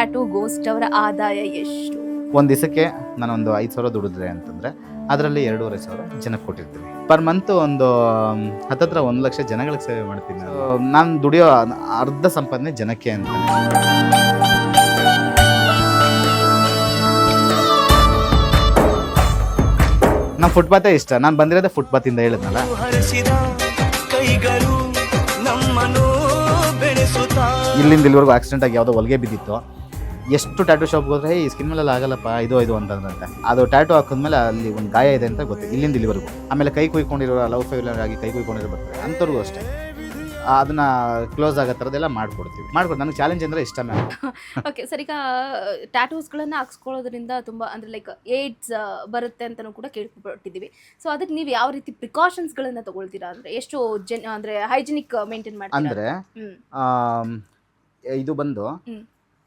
Tattoo ಅವರ ಆದಾಯ ಎಷ್ಟು? ಒಂದು ದಿವಸಕ್ಕೆ ನಾನೊಂದು 5,000 ದುಡಿದ್ರೆ ಅಂತಂದರೆ ಅದರಲ್ಲಿ 2,500 ಜನಕ್ಕೆ ಕೊಟ್ಟಿರ್ತೀನಿ. ಪರ್ ಮಂತ್ ಒಂದು ಹತ್ತತ್ರ 1 ಲಕ್ಷ ಜನಗಳಿಗೆ ಸೇವೆ ಮಾಡ್ತೀನಿ. ನಾನು ದುಡಿಯೋ ಅರ್ಧ ಸಂಪಾದನೆ ಜನಕ್ಕೆ ಅಂತ. ನಮ್ಮ ಫುಟ್ಪಾತೇ ಇಷ್ಟ. ನಾನು ಬಂದಿರೋದೇ ಫುಟ್ಪಾತಿಂದ ಹೇಳಿದ್ನಲ್ಲ. ಇಲ್ಲಿಂದ ಇಲ್ಲಿವರೆಗೂ ಆಕ್ಸಿಡೆಂಟ್ ಆಗಿ ಯಾವುದೋ ಹೊಲಿಗೆ ಬಿದ್ದಿತ್ತು. ಎಷ್ಟು ಟ್ಯಾಟೂ ಶಾಪ್ಗೆ ಹೋದ್ರೆ ಈ ಸ್ಕಿನ್ ಮೇಲೆಲ್ಲ ಆಗಲ್ಲಪ್ಪ ಇದು ಅಂತಂದ್ರಂತೆ. ಅದು ಟ್ಯಾಟೂ ಹಾಕಿದ್ಮೇಲೆ ಅಲ್ಲಿ ಒಂದು ಗಾಯ ಇದೆ ಅಂತ ಗೊತ್ತು ಇಲ್ಲಿಂದ ಇಲ್ಲಿವರೆಗೂ. ಆಮೇಲೆ ಕೈ ಕುಯ್ಕೊಂಡಿರೋ ಲವ್ ಫೇಲ್ಯೂರ್ ಆಗಿ ಕೈ ಕುಯ್ಕೊಂಡಿರೋ ಬರ್ತಾರೆ ಅಂಥವ್ರಿಗೂ ಅಷ್ಟೇ ಅದನ್ನ ಕ್ಲೋಸ್ ಆಗೋ ಥರದ್ದೆಲ್ಲ ಮಾಡ್ಕೊಡ್ತೀವಿ. ನನಗೆ ಚಾಲೆಂಜ್ ಅಂದರೆ ಇಷ್ಟ ಮ್ಯಾಮ್. ಓಕೆ ಸರ್, ಈಗ ಟ್ಯಾಟೂಸ್ಗಳನ್ನು ಹಾಕ್ಸ್ಕೊಳ್ಳೋದ್ರಿಂದ ತುಂಬ ಅಂದರೆ ಲೈಕ್ ಏಡ್ಸ್ ಬರುತ್ತೆ ಅಂತಲೂ ಕೂಡ ಕೇಳ್ಪಟ್ಟಿದ್ದೀವಿ. ಸೊ ಅದಕ್ಕೆ ನೀವು ಯಾವ ರೀತಿ ಪ್ರಿಕಾಷನ್ಸ್ಗಳನ್ನು ತಗೊಳ್ತೀರಾ? ಅಂದರೆ ಎಷ್ಟು ಅಂದರೆ ಹೈಜಿನಿಕ್ ಮೇಂಟೈನ್ ಮಾಡ್ತೀರಾ? ಅಂದರೆ ಇದು ಬಂದು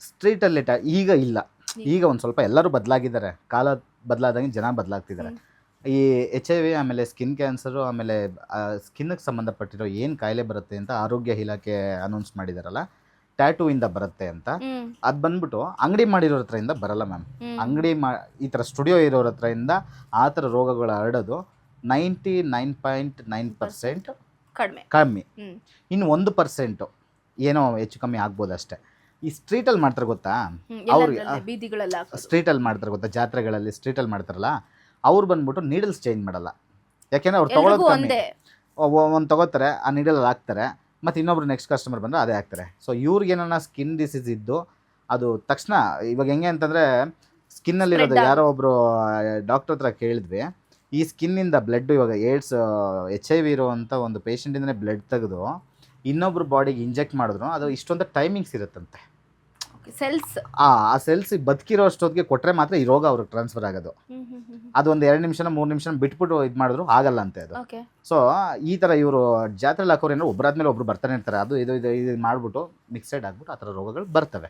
ಸ್ಟ್ರೀಟಲ್ಲಿ ಈಗ ಇಲ್ಲ, ಈಗ ಒಂದು ಸ್ವಲ್ಪ ಎಲ್ಲರೂ ಬದಲಾಗಿದ್ದಾರೆ. ಕಾಲ ಬದಲಾದಂಗೆ ಜನ ಬದಲಾಗ್ತಿದ್ದಾರೆ. ಈ HIV ಆಮೇಲೆ ಸ್ಕಿನ್ ಕ್ಯಾನ್ಸರು ಆಮೇಲೆ ಸ್ಕಿನ್ಗೆ ಸಂಬಂಧಪಟ್ಟಿರೋ ಏನು ಕಾಯಿಲೆ ಬರುತ್ತೆ ಅಂತ ಆರೋಗ್ಯ ಇಲಾಖೆ ಅನೌನ್ಸ್ ಮಾಡಿದಾರಲ್ಲ, ಟ್ಯಾಟೂ ಇಂದ ಬರುತ್ತೆ ಅಂತ. ಅದು ಬಂದ್ಬಿಟ್ಟು ಅಂಗಡಿ ಮಾಡಿರೋರ ಹತ್ರದಿಂದ ಬರಲ್ಲ ಮ್ಯಾಮ್. ಈ ಥರ ಸ್ಟುಡಿಯೋ ಇರೋರ ಹತ್ರದಿಂದ ಆ ಥರ ರೋಗಗಳು ಹರಡೋದು 99.9% ಕಮ್ಮಿ. ಇನ್ನು 1% ಏನೋ ಹೆಚ್ಚು ಕಮ್ಮಿ ಆಗ್ಬೋದು ಅಷ್ಟೇ. ಈ ಸ್ಟ್ರೀಟಲ್ಲಿ ಮಾಡ್ತಾರೆ ಗೊತ್ತಾ, ಅವ್ರಿಗೆ ಸ್ಟ್ರೀಟಲ್ಲಿ ಮಾಡ್ತಾರೆ ಗೊತ್ತಾ, ಜಾತ್ರೆಗಳಲ್ಲಿ ಸ್ಟ್ರೀಟಲ್ಲಿ ಮಾಡ್ತಾರಲ್ಲ, ಅವ್ರು ಬಂದ್ಬಿಟ್ಟು ನೀಡಲ್ಸ್ ಚೇಂಜ್ ಮಾಡಲ್ಲ. ಯಾಕೆಂದರೆ ಅವ್ರು ತೊಗೊಳೋದು ಒಂದು ತೊಗೋತಾರೆ, ಆ ನೀಡಲಲ್ಲಿ ಹಾಕ್ತಾರೆ, ಮತ್ತು ಇನ್ನೊಬ್ರು ನೆಕ್ಸ್ಟ್ ಕಸ್ಟಮರ್ ಬಂದರೆ ಅದೇ ಹಾಕ್ತಾರೆ. ಸೊ ಇವ್ರಿಗೇನ ಸ್ಕಿನ್ ಡಿಸೀಸ್ ಇದ್ದು ಅದು ತಕ್ಷಣ ಇವಾಗ ಹೆಂಗೆ ಅಂತಂದರೆ, ಸ್ಕಿನ್ನಲ್ಲಿರೋದು ಯಾರೋ ಒಬ್ಬರು ಡಾಕ್ಟರ್ ಹತ್ರ ಕೇಳಿದ್ವಿ, ಈ ಸ್ಕಿನ್ನಿಂದ ಬ್ಲಡ್ ಇವಾಗ ಏಡ್ಸ್ HIV ಇರೋವಂಥ ಒಂದು ಪೇಷಂಟಿಂದನೇ ಬ್ಲಡ್ ತೆಗೆದು ಇನ್ನೊಬ್ರು ಬಾಡಿಗೆ ಇಂಜೆಕ್ಟ್ ಮಾಡಿದ್ರು ಅದು ಇಷ್ಟೊಂದು ಟೈಮಿಂಗ್ಸ್ ಇರುತ್ತಂತೆ. ಸೆಲ್ಸ್ ಆ ಸೆಲ್ಸ್ ಬದುಕಿರೋ ಅಷ್ಟೊತ್ತಿಗೆ ಕೊಟ್ಟರೆ ಮಾತ್ರ ಈ ರೋಗ ಅವ್ರಿಗೆ ಟ್ರಾನ್ಸ್ಫರ್ ಆಗೋದು. ಅದು ಒಂದು 2 ನಿಮಿಷ 3 ನಿಮಿಷ ಬಿಟ್ಬಿಟ್ಟು ಇದು ಮಾಡಿದ್ರು ಆಗಲ್ಲ ಅಂತೆ ಅದು. ಸೊ ಈ ಥರ ಇವರು ಜಾತ್ರೆಲಿ ಹಾಕೋರು ಏನೋ ಒಬ್ಬರಾದ್ಮೇಲೆ ಒಬ್ರು ಬರ್ತಾನೆ ಇರ್ತಾರೆ. ಅದು ಇದು ಮಾಡಿಬಿಟ್ಟು ಮಿಕ್ಸೆಡ್ ಆಗ್ಬಿಟ್ಟು ಆ ಥರ ರೋಗಗಳು ಬರ್ತವೆ.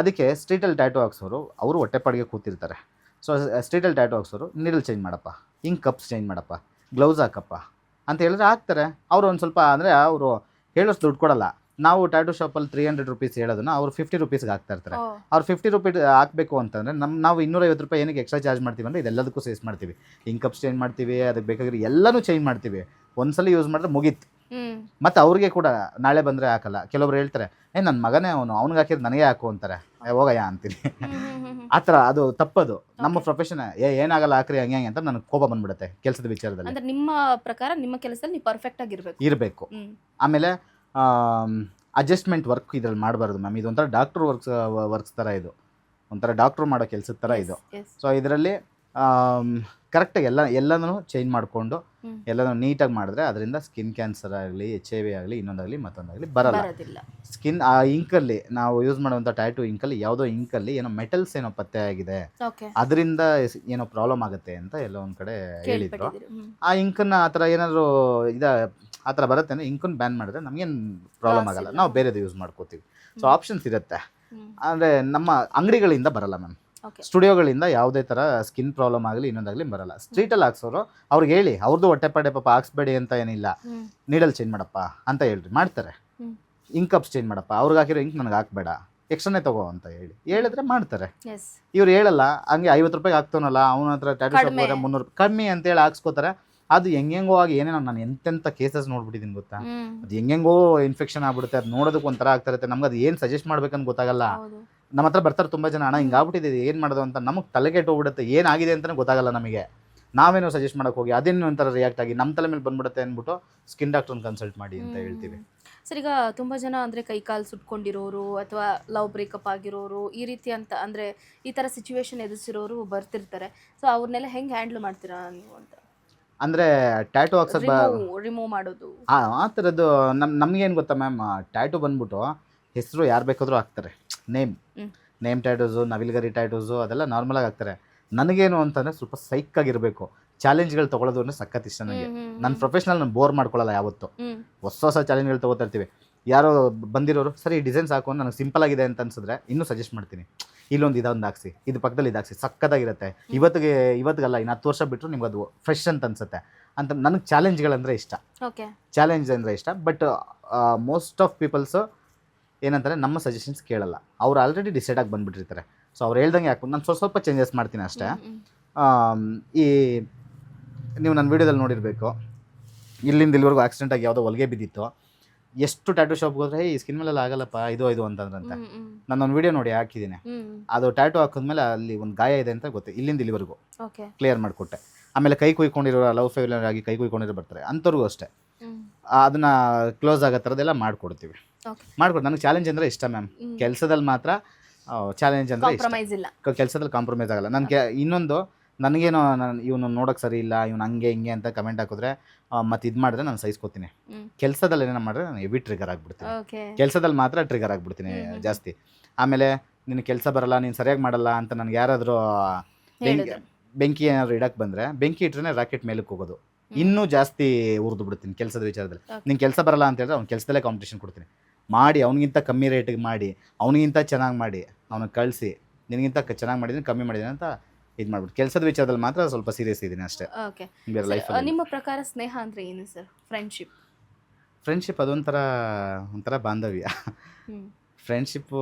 ಅದಕ್ಕೆ ಸ್ಟ್ರೀಟಲ್ಲಿ ಟ್ಯಾಟೂ ಹಾಕ್ಸೋರು ಅವರು ಹೊಟ್ಟೆಪಾಡಿಗೆ ಕೂತಿರ್ತಾರೆ. ಸೊ ಸ್ಟ್ರೀಟಲ್ಲಿ ಟ್ಯಾಟೂ ಹಾಕ್ಸೋರು ನೀಡಲ್ ಚೇಂಜ್ ಮಾಡಪ್ಪ, ಇಂಕ್ ಕಪ್ಸ್ ಚೇಂಜ್ ಮಾಡಪ್ಪ, ಗ್ಲೌಸ್ ಹಾಕಪ್ಪ ಅಂತ ಹೇಳಿದ್ರೆ ಹಾಕ್ತಾರೆ. ಅವರು ಒಂದು ಸ್ವಲ್ಪ ಅಂದರೆ ಅವರು ಹೇಳೋಷ್ಟು ದುಡ್ಡು ಕೊಡಲ್ಲ. ನಾವು ಟ್ಯಾಟೂ ಶಾಪಲ್ಲಿ 300 ರೂಪೀಸ್ ಹೇಳೋದನ್ನ ಅವ್ರು 50 ರೂಪೀಸ್ಗೆ ಹಾಕ್ತಾ ಇರ್ತಾರೆ. ಅವ್ರು 50 ರೂಪೀಸ್ ಹಾಕಬೇಕು ಅಂತಂದರೆ ನಾವು 250 ರೂಪಾಯಿ ಏನಕ್ಕೆ ಎಕ್ಸ್ಟ್ರಾ ಚಾರ್ಜ್ ಮಾಡ್ತೀವಿ ಅಂದರೆ ಇದೆಲ್ಲದಕ್ಕೂ ಸೇಸ್ ಮಾಡ್ತೀವಿ. ಇಂಕ್ ಕಪ್ಸ್ ಚೇಂಜ್ ಮಾಡ್ತೀವಿ, ಅದಕ್ಕೆ ಬೇಕಾಗಿರೋ ಎಲ್ಲನೂ ಚೇಂಜ್ ಮಾಡ್ತೀವಿ. ಒಂದ್ಸಲ ಯೂಸ್ ಮಾಡಿದ್ರೆ ಮುಗೀತು. ಮತ್ತು ಅವ್ರಿಗೆ ಕೂಡ ನಾಳೆ ಬಂದರೆ ಹಾಕಲ್ಲ. ಕೆಲವೊಬ್ರು ಹೇಳ್ತಾರೆ, ನನ್ನ ಮಗನೇ ಅವ್ನಿಗೆ ಹಾಕಿದ್ರೆ ನನಗೆ ಹಾಕು ಅಂತಾರೆ. ಹೋಗಯ್ಯ ಅಂತೀನಿ. ಆ ಥರ ಅದು ತಪ್ಪದು. ನಮ್ಮ ಪ್ರೊಫೆಷನ್ ಏನಾಗಲ್ಲ ಹಾಕ್ರಿ ಹಂಗೆ ಅಂತ ನನಗೆ ಕೋಪ ಬಂದ್ಬಿಡುತ್ತೆ ಕೆಲಸದ ವಿಚಾರದಲ್ಲಿ. ನಿಮ್ಮ ಪ್ರಕಾರ ನಿಮ್ಮ ಕೆಲಸದಲ್ಲಿ ನೀವು ಪರ್ಫೆಕ್ಟ್ ಆಗಿರಬೇಕು. ಆಮೇಲೆ ಅಡ್ಜಸ್ಟ್ಮೆಂಟ್ ವರ್ಕ್ ಇದ್ರಲ್ಲಿ ಮಾಡಬಾರ್ದು ಮ್ಯಾಮ್. ಇದು ಒಂಥರ ಡಾಕ್ಟ್ರ್ ವರ್ಕ್ಸ್ ಥರ, ಇದು ಒಂಥರ ಡಾಕ್ಟ್ರು ಮಾಡೋ ಕೆಲಸದ ಥರ ಇದು. ಸೊ ಇದರಲ್ಲಿ ಕರೆಕ್ಟಾಗಿ ಎಲ್ಲನೂ ಚೇಂಜ್ ಮಾಡಿಕೊಂಡು ಎಲ್ಲನೂ ನೀಟಾಗಿ ಮಾಡಿದ್ರೆ ಅದರಿಂದ ಸ್ಕಿನ್ ಕ್ಯಾನ್ಸರ್ ಆಗಲಿ, HIV ಆಗಲಿ, ಇನ್ನೊಂದಾಗಲಿ ಮತ್ತೊಂದಾಗಲಿ ಬರಲ್ಲ. ಸ್ಕಿನ್ ಆ ಇಂಕಲ್ಲಿ ನಾವು ಯೂಸ್ ಮಾಡುವಂಥ ಟ್ಯಾಟೂ ಇಂಕಲ್ಲಿ ಯಾವುದೋ ಇಂಕಲ್ಲಿ ಏನೋ ಮೆಟಲ್ಸ್ ಏನೋ ಪತ್ತೆ ಆಗಿದೆ, ಅದರಿಂದ ಏನೋ ಪ್ರಾಬ್ಲಮ್ ಆಗುತ್ತೆ ಅಂತ ಎಲ್ಲೋ ಒಂದು ಕಡೆ ಹೇಳಿದ್ರು. ಆ ಇಂಕನ್ನು ಆ ಥರ ಏನಾದರೂ ಆ ಥರ ಬರುತ್ತೆ ಅಂದರೆ ಇಂಕನ್ನು ಬ್ಯಾನ್ ಮಾಡಿದ್ರೆ ನಮಗೇನು ಪ್ರಾಬ್ಲಮ್ ಆಗಲ್ಲ, ನಾವು ಬೇರೆದು ಯೂಸ್ ಮಾಡ್ಕೋತೀವಿ. ಸೊ ಆಪ್ಷನ್ಸ್ ಇರುತ್ತೆ. ಅಂದರೆ ನಮ್ಮ ಅಂಗಡಿಗಳಿಂದ ಬರಲ್ಲ ಮ್ಯಾಮ್, ಸ್ಟುಡಿಯೋಗಳಿಂದ ಯಾವುದೇ ಥರ ಸ್ಕಿನ್ ಪ್ರಾಬ್ಲಮ್ ಆಗಲಿ ಇನ್ನೊಂದಾಗಲಿ ಬರಲ್ಲ. ಸ್ಟ್ರೀಟಲ್ಲಿ ಹಾಕ್ಸೋರು ಅವ್ರಿಗೆ ಹೇಳಿ, ಅವ್ರದ್ದು ಹೊಟ್ಟೆಪಾಡೆ ಪಾಪ ಹಾಕ್ಸ್ಬೇಡಿ ಅಂತ ಏನಿಲ್ಲ, ನೀಡಲ್ ಚೇಂಜ್ ಮಾಡಪ್ಪ ಅಂತ ಹೇಳ್ರಿ, ಮಾಡ್ತಾರೆ. ಇಂಕ್ ಕಪ್ಸ್ ಚೇಂಜ್ ಮಾಡಪ್ಪ, ಅವ್ರಿಗೆ ಹಾಕಿರೋ ಇಂಕ್ ನನಗೆ ಹಾಕ್ಬೇಡ, ಎಕ್ಸ್ಟ್ರಾನೇ ತಗೋ ಅಂತ ಹೇಳಿದ್ರೆ ಮಾಡ್ತಾರೆ. ಇವ್ರು ಹೇಳಲ್ಲ, ಹಂಗೆ 50 ರೂಪಾಯಿಗೆ ಹಾಕ್ತಾನಲ್ಲ ಅವನ ಹತ್ರ ಟ್ಯಾಟೂ ಶಾಪ್ ಹೋದ್ರೆ 300 ಕಮ್ಮಿ ಅಂತೇಳಿ ಹಾಕ್ಸ್ಕೋತಾರೆ. ಅದು ಹೆಂಗೆಂಗೋ ಆಗಿ ಏನೇನೋ ನಾನು ಎಂತೆಂಥ ಕೇಸಸ್ ನೋಡ್ಬಿಟ್ಟಿದ್ದೀನಿ ಗೊತ್ತಾ. ಅದು ಹೆಂಗೆಂಗೋ ಇನ್ಫೆಕ್ಷನ್ ಆಗ್ಬಿಡುತ್ತೆ, ಅದು ನೋಡೋದಕ್ಕೆ ಒಂಥರ ಆಗ್ತಾ ಇರುತ್ತೆ. ನಮ್ಗೆ ಅದು ಏನು ಸಜೆಸ್ಟ್ ಮಾಡ್ಬೇಕಂತ ಗೊತ್ತಾಗಲ್ಲ. ನಮ್ಮ ಹತ್ರ ಬರ್ತಾರೆ ತುಂಬ ಜನ, ಅಣ್ಣ ಹಿಂಗೆ ಆಗ್ಬಿಟ್ಟಿದೆ ಏನು ಮಾಡೋದು ಅಂತ. ನಮಗೆ ತಲೆಗೆಟ್ಟು ಹೋಗ್ಬಿಡುತ್ತೆ, ಏನಾಗಿದೆ ಅಂತಲೇ ಗೊತ್ತಾಗಲ್ಲ ನಮಗೆ. ನಾವೇನೋ ಸಜೆಸ್ಟ್ ಮಾಡೋಕೆ ಹೋಗಿ ಅದೇನು ಒಂಥರ ರಿಯಾಕ್ಟ್ ಆಗಿ ನಮ್ಮ ತಲೆ ಮೇಲೆ ಬಂದ್ಬಿಡುತ್ತೆ ಅಂದ್ಬಿಟ್ಟು ಸ್ಕಿನ್ ಡಾಕ್ಟ್ರನ್ನ ಕನ್ಸಲ್ಟ್ ಮಾಡಿ ಅಂತ ಹೇಳ್ತೀವಿ. ಸರ್, ಈಗ ತುಂಬ ಜನ ಅಂದರೆ ಕೈಕಾಲು ಸುಟ್ಕೊಂಡಿರೋರು ಅಥವಾ ಲವ್ ಬ್ರೇಕಪ್ ಆಗಿರೋರು ಈ ರೀತಿ ಅಂತ ಅಂದರೆ ಈ ಥರ ಸಿಚುವೇಶನ್ ಎದುರಿಸಿರೋರು ಬರ್ತಿರ್ತಾರೆ. ಸೊ ಅವ್ರನ್ನೆಲ್ಲ ಹೆಂಗೆ ಹ್ಯಾಂಡಲ್ ಮಾಡ್ತೀರಾ ನೀವು ಅಂತ? ಅಂದರೆ ಟ್ಯಾಟೂ ಹಾಕ್ಸೋದು ರಿಮೂವ್ ಮಾಡೋದು ಆ ಥರದ್ದು ನಮಗೇನು ಗೊತ್ತಾ ಮ್ಯಾಮ್, ಟ್ಯಾಟೂ ಬಂದ್ಬಿಟ್ಟು ಹೆಸರು ಯಾರು ಬೇಕಾದರೂ ಹಾಕ್ತಾರೆ. ನೇಮ್ ಟ್ಯಾಟೂಸು, ನವಿಲ್ಗರಿ ಟ್ಯಾಟೂಸು ಅದೆಲ್ಲ ನಾರ್ಮಲಾಗಿ ಹಾಕ್ತಾರೆ. ನನಗೇನು ಅಂತಂದರೆ ಸ್ವಲ್ಪ ಸೈಕಾಗಿರಬೇಕು. ಚಾಲೆಂಜ್ಗಳು ತೊಗೊಳೋದು ಅಂದರೆ ಸಖತ್ ಇಷ್ಟ ನನಗೆ. ನನ್ನ ಪ್ರೊಫೆಷ್ನಲ್ ನಾನು ಬೋರ್ ಮಾಡ್ಕೊಳ್ಳಲ್ಲ ಯಾವತ್ತು. ಹೊಸ ಚಾಲೆಂಜ್ಗಳು ತೊಗೋತಾ ಇರ್ತೀವಿ. ಯಾರೋ ಬಂದಿರೋರು ಸರಿ ಡಿಸೈನ್ಸ್ ಹಾಕೊಂಡು ನನಗೆ ಸಿಂಪಲ್ ಆಗಿದೆ ಅಂತ ಅನ್ಸಿದ್ರೆ ಇನ್ನೂ ಸಜೆಸ್ಟ್ ಮಾಡ್ತೀನಿ. ಇಲ್ಲೊಂದು ಇದೊಂದು ಹಾಕ್ಸಿ, ಇದು ಪಕ್ಕದಲ್ಲಿ ಇದು ಹಾಕ್ಸಿ, ಸಕ್ಕತ್ತಾಗಿರುತ್ತೆ. ಇವತ್ತಿಗಲ್ಲ ಇನ್ನು 10 ವರ್ಷ ಬಿಟ್ಟರು ನಿಮ್ಗೆ ಅದು ಫ್ರೆಶ್ ಅಂತ ಅನ್ಸುತ್ತೆ ಅಂತ. ನನಗೆ ಚಾಲೆಂಜ್ಗಳಂದರೆ ಇಷ್ಟ. ಬಟ್ ಮೋಸ್ಟ್ ಆಫ್ ಪೀಪಲ್ಸು ಏನಂತಾರೆ ನಮ್ಮ ಸಜೆಷನ್ಸ್ ಕೇಳಲ್ಲ. ಅವ್ರು ಆಲ್ರೆಡಿ ಡಿಸೈಡ್ ಆಗಿ ಬಂದುಬಿಟ್ಟಿರ್ತಾರೆ. ಸೊ ಅವ್ರು ಹೇಳ್ದಂಗೆ ಹಾಕ್ಬೋದು, ನಾನು ಸ್ವಲ್ಪ ಚೇಂಜಸ್ ಮಾಡ್ತೀನಿ ಅಷ್ಟೇ. ಈ ನೀವು ನನ್ನ ವೀಡಿಯೋದಲ್ಲಿ ನೋಡಿರಬೇಕು, ಇಲ್ಲಿಂದ ಇಲ್ಲಿವರೆಗೂ ಆಕ್ಸಿಡೆಂಟ್ ಆಗಿ ಯಾವುದೋ ಹೊಲಿಗೆ ಬಿದ್ದಿತ್ತು. ಎಷ್ಟು ಟ್ಯಾಟೂ ಶಾಪ್ಗೆ ಹೋದ್ರೆ ಈ ಸ್ಕಿನ್ ಮೇಲೆಲ್ಲ ಆಗಲ್ಲಪ್ಪ ಇದು ಅಂತಂದ್ರಂತೆ. ನಾನು ಒಂದು ವೀಡಿಯೋ ನೋಡಿ ಹಾಕಿದ್ದೀನಿ. ಅದು ಟ್ಯಾಟೂ ಹಾಕಿದ್ಮೇಲೆ ಅಲ್ಲಿ ಒಂದು ಗಾಯ ಇದೆ ಅಂತ ಗೊತ್ತು, ಇಲ್ಲಿಂದ ಇಲ್ಲಿವರೆಗೂ ಕ್ಲಿಯರ್ ಮಾಡಿಕೊಟ್ಟೆ. ಆಮೇಲೆ ಕೈ ಕುಯ್ಕೊಂಡಿರೋ ಲವ್ ಫೇಲ್ಯೂರ್ ಆಗಿ ಕೈ ಕುಯ್ಕೊಂಡಿರೋ ಬರ್ತಾರೆ ಅಂಥವ್ರಿಗೂ ಅಷ್ಟೇ ಅದನ್ನ ಕ್ಲೋಸ್ ಆಗೋ ಥರದ್ದೆಲ್ಲ ಮಾಡಿಕೊಡ್ತೀವಿ. ನನಗೆ ಚಾಲೆಂಜ್ ಅಂದರೆ ಇಷ್ಟ ಮ್ಯಾಮ್. ಕೆಲಸದಲ್ಲಿ ಮಾತ್ರ ಚಾಲೆಂಜ್ ಅಂದರೆ ಕೆಲಸದಲ್ಲಿ ಕಾಂಪ್ರಮೈಸ್ ಆಗಲ್ಲ. ನನಗೆ ಇನ್ನೊಂದು, ನನಗೇನೋ ಇವನು ನೋಡೋಕೆ ಸರಿ ಇಲ್ಲ, ಇವನು ಹಂಗೆ ಹಿಂಗೆ ಅಂತ ಕಮೆಂಟ್ ಹಾಕಿದ್ರೆ ಮತ್ತು ಇದು ಮಾಡಿದ್ರೆ ನಾನು ಸಹಿಸ್ಕೋತೀನಿ. ಕೆಲಸದಲ್ಲಿ ಏನೇನು ಮಾಡಿದ್ರೆ ನಾನು ಹೆವಿ ಟ್ರಿಗರ್ ಆಗಿಬಿಡ್ತೀನಿ. ಕೆಲಸದಲ್ಲಿ ಮಾತ್ರ ಟ್ರಿಗರ್ ಆಗಿಬಿಡ್ತೀನಿ ಜಾಸ್ತಿ. ಆಮೇಲೆ ನಿನ್ನ ಕೆಲಸ ಬರಲ್ಲ, ನೀನು ಸರಿಯಾಗಿ ಮಾಡಲ್ಲ ಅಂತ ನನಗೆ ಯಾರಾದರೂ ಬೆಂಕಿ ಏನಾದರೂ ಇಡಕ್ಕೆ ಬಂದರೆ, ಬೆಂಕಿ ಇಟ್ಟರೆ ರಾಕೆಟ್ ಮೇಲಕ್ಕೆ ಹೋಗೋದು, ಇನ್ನೂ ಜಾಸ್ತಿ ಉರಿದು ಬಿಡ್ತೀನಿ ಕೆಲಸದ ವಿಚಾರದಲ್ಲಿ. ನಿನ್ನ ಕೆಲಸ ಬರಲ್ಲ ಅಂತ ಹೇಳಿದ್ರೆ ಅವ್ನ ಕೆಲಸದಲ್ಲೇ ಕಾಂಪಿಟೇಷನ್ ಕೊಡ್ತೀನಿ. ಮಾಡಿ ಅವನಿಗಿಂತ ಕಮ್ಮಿ ರೇಟಿಗೆ ಮಾಡಿ, ಅವನಿಗಿಂತ ಚೆನ್ನಾಗಿ ಮಾಡಿ ಅವನಿಗೆ ಕಳಿಸಿ, ನಿನಗಿಂತ ಚೆನ್ನಾಗಿ ಮಾಡಿದ್ದೀನಿ ಕಮ್ಮಿ ಮಾಡಿದ್ದೀನಿ ಅಂತ ಇದು ಮಾಡ್ಬಿಟ್ಟು ಕೆಲಸದ ವಿಚಾರದಲ್ಲಿ ಮಾತ್ರ ಸ್ವಲ್ಪ ಸೀರಿಯಸ್ ಇದ್ದೀನಿ ಅಷ್ಟೇ. ಬೇರೆ ಲೈಫಲ್ಲಿ. ನಿಮ್ಮ ಪ್ರಕಾರ ಸ್ನೇಹ ಅಂದರೆ ಏನು ಸರ್? ಫ್ರೆಂಡ್ಶಿಪ್ ಅದೊಂಥರ ಬಾಂಧವ್ಯ. ಫ್ರೆಂಡ್ಶಿಪ್ಪು